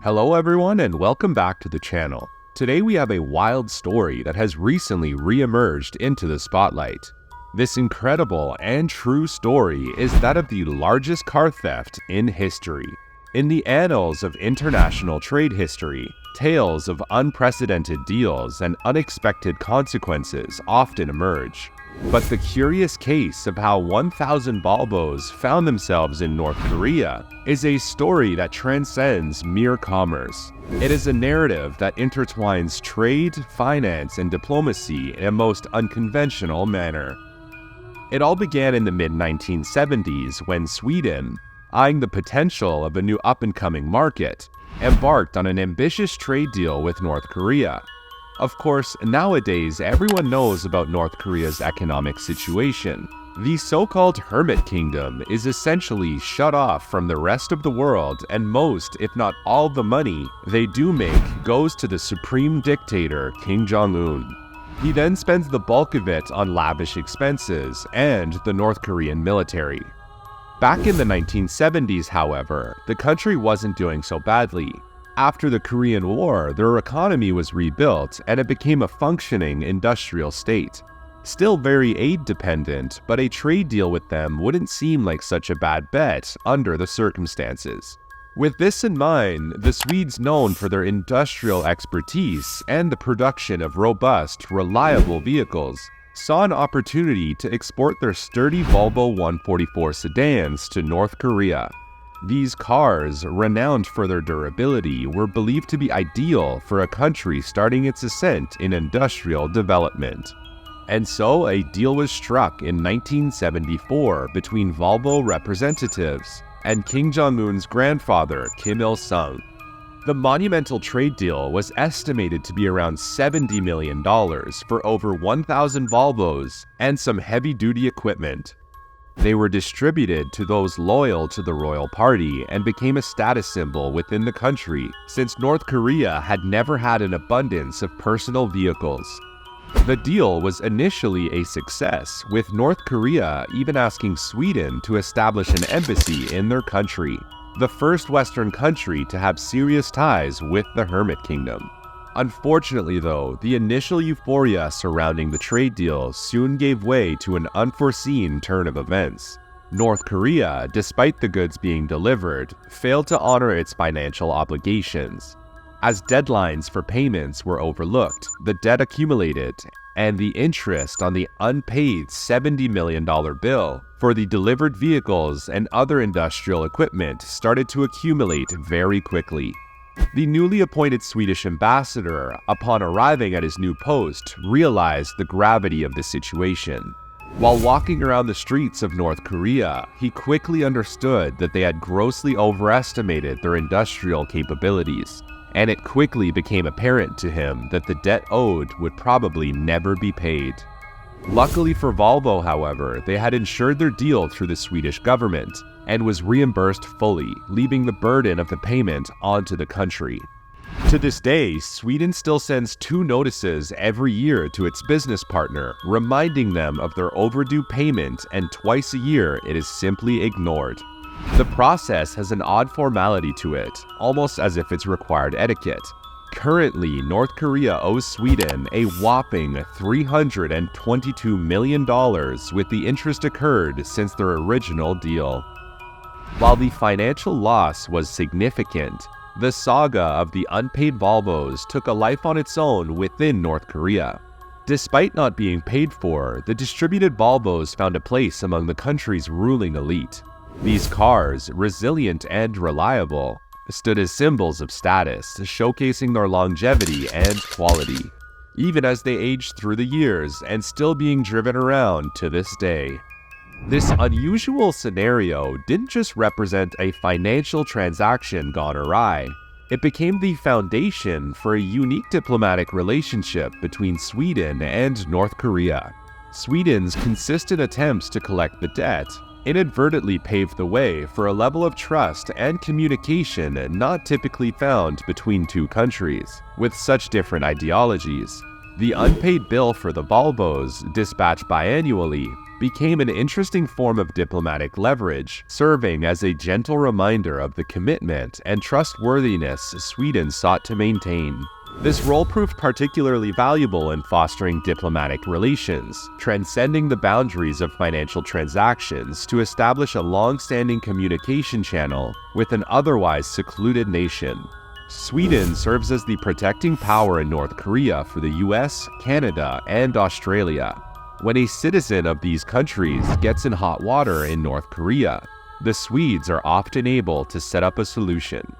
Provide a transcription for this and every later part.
Hello everyone and welcome back to the channel. Today we have a wild story that has recently re-emerged into the spotlight. This incredible and true story is that of the largest car theft in history. In the annals of international trade history, tales of unprecedented deals and unexpected consequences often emerge. But the curious case of how 1,000 Volvos found themselves in North Korea is a story that transcends mere commerce. It is a narrative that intertwines trade, finance, and diplomacy in a most unconventional manner. It all began in the mid-1970s when Sweden, eyeing the potential of a new up-and-coming market, embarked on an ambitious trade deal with North Korea. Of course, nowadays everyone knows about North Korea's economic situation. The so-called Hermit Kingdom is essentially shut off from the rest of the world, and most, if not all the money they do make goes to the supreme dictator Kim Jong-un. He then spends the bulk of it on lavish expenses and the North Korean military. Back in the 1970s, however, the country wasn't doing so badly. After the Korean War, their economy was rebuilt and it became a functioning industrial state. Still very aid-dependent, but a trade deal with them wouldn't seem like such a bad bet under the circumstances. With this in mind, the Swedes, known for their industrial expertise and the production of robust, reliable vehicles, saw an opportunity to export their sturdy Volvo 144 sedans to North Korea. These cars, renowned for their durability, were believed to be ideal for a country starting its ascent in industrial development. And so a deal was struck in 1974 between Volvo representatives and Kim Jong-un's grandfather, Kim Il-sung. The monumental trade deal was estimated to be around $70 million for over 1,000 Volvos and some heavy-duty equipment. They were distributed to those loyal to the royal party and became a status symbol within the country, since North Korea had never had an abundance of personal vehicles. The deal was initially a success, with North Korea even asking Sweden to establish an embassy in their country, the first Western country to have serious ties with the Hermit Kingdom. Unfortunately though, the initial euphoria surrounding the trade deal soon gave way to an unforeseen turn of events. North Korea, despite the goods being delivered, failed to honor its financial obligations. As deadlines for payments were overlooked, the debt accumulated, and the interest on the unpaid $70 million bill for the delivered vehicles and other industrial equipment started to accumulate very quickly. The newly appointed Swedish ambassador, upon arriving at his new post, realized the gravity of the situation. While walking around the streets of North Korea, he quickly understood that they had grossly overestimated their industrial capabilities, and it quickly became apparent to him that the debt owed would probably never be paid. Luckily for Volvo, however, they had insured their deal through the Swedish government and was reimbursed fully, leaving the burden of the payment onto the country. To this day, Sweden still sends 2 notices every year to its business partner, reminding them of their overdue payment, and twice a year it is simply ignored. The process has an odd formality to it, almost as if it's required etiquette. Currently, North Korea owes Sweden a whopping $322 million, with the interest occurred since their original deal. While the financial loss was significant, the saga of the unpaid Volvos took a life on its own within North Korea. Despite not being paid for, the distributed Volvos found a place among the country's ruling elite. These cars, resilient and reliable, stood as symbols of status, showcasing their longevity and quality, even as they aged through the years and still being driven around to this day. This unusual scenario didn't just represent a financial transaction gone awry. It became the foundation for a unique diplomatic relationship between Sweden and North Korea. Sweden's consistent attempts to collect the debt inadvertently paved the way for a level of trust and communication not typically found between two countries with such different ideologies. The unpaid bill for the Volvos, dispatched biannually, became an interesting form of diplomatic leverage, serving as a gentle reminder of the commitment and trustworthiness Sweden sought to maintain. This role proved particularly valuable in fostering diplomatic relations, transcending the boundaries of financial transactions to establish a long-standing communication channel with an otherwise secluded nation. Sweden serves as the protecting power in North Korea for the US, Canada, and Australia. When a citizen of these countries gets in hot water in North Korea, the Swedes are often able to set up a solution.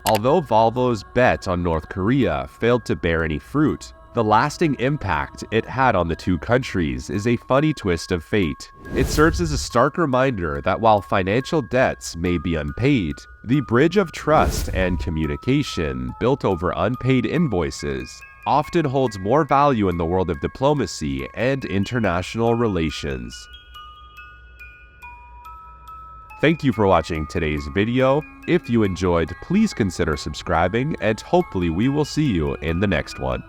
Although Volvo's bet on North Korea failed to bear any fruit, the lasting impact it had on the two countries is a funny twist of fate. It serves as a stark reminder that while financial debts may be unpaid, the bridge of trust and communication built over unpaid invoices often holds more value in the world of diplomacy and international relations. Thank you for watching today's video. If you enjoyed, please consider subscribing, and hopefully we will see you in the next one.